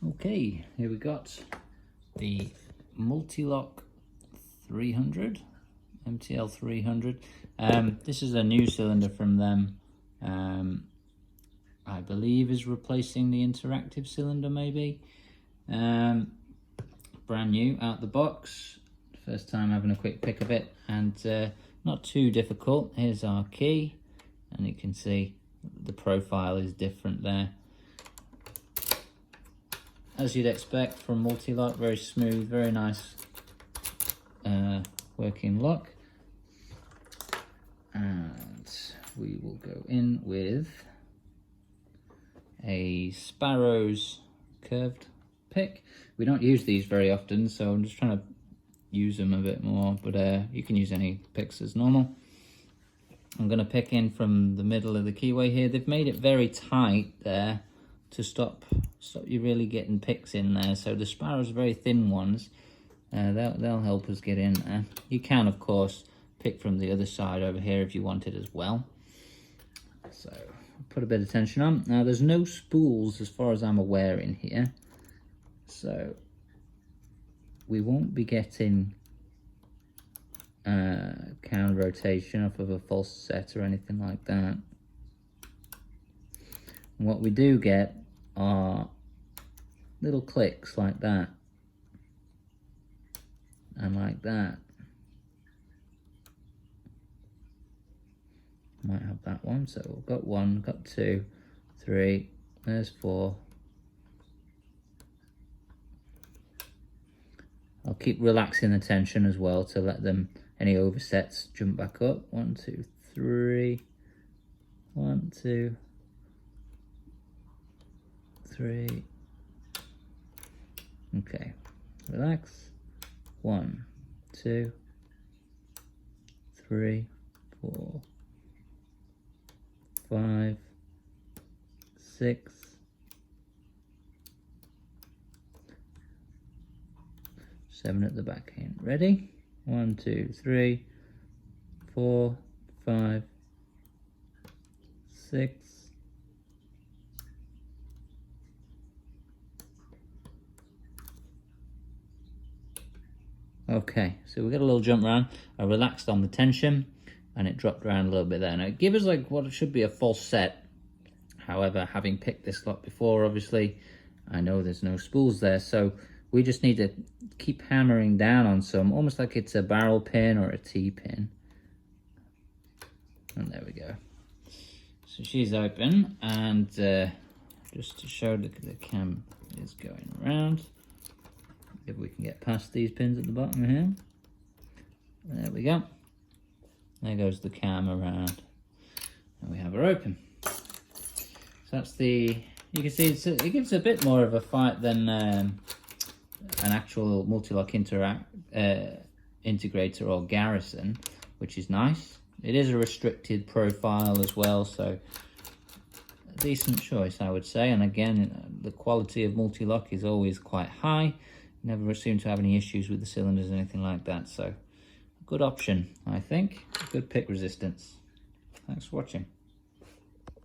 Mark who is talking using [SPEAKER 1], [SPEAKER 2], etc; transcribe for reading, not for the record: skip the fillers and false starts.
[SPEAKER 1] Okay, here we got the Multlock 300, MTL 300. This is a new cylinder from them. I believe is replacing the interactive cylinder, maybe. Brand new out the box. First time having a quick pick of it, and not too difficult. Here's our key, and you can see the profile is different there. As you'd expect from Multlock, very smooth, very nice working lock. And we will go in with a Sparrow's curved pick. We don't use these very often, so I'm just trying to use them a bit more, but you can use any picks as normal. I'm going to pick in from the middle of the keyway here. They've made it very tight there to stop you really getting picks in there. So the Sparrow's very thin ones, they'll help us get in there. You can, of course, pick from the other side over here if you wanted as well. So put a bit of tension on. Now there's no spools as far as I'm aware in here, so we won't be getting counter rotation off of a false set or anything like that. And what we do get are little clicks like that and like that. Might have that one, so we've got one, got two, three, there's four. I'll keep relaxing the tension as well to let them, any oversets, jump back up. 1, 2, 3. 1, 2, 3. Okay, relax. 1, 2, 3, 4, 5, 6, 7 at the back end. Ready? 1, 2, 3, 4, 5, 6. Okay, so we got a little jump around. I relaxed on the tension and it dropped around a little bit there. Now it gives us like what should be a false set. However, having picked this lock before, obviously, I know there's no spools there, so we just need to keep hammering down on some, almost like it's a barrel pin or a T-pin. And there we go. So she's open, and just to show the cam is going around. If we can get past these pins at the bottom here. There we go. There goes the cam around. And we have her open. So that's the, you can see it gives a bit more of a fight than an actual Multlock integrator or Garrison, which is nice. It is a restricted profile as well, so a decent choice, I would say. And again, the quality of Multlock is always quite high. Never seem to have any issues with the cylinders or anything like that, so a good option, I think. Good pick resistance. Thanks for watching.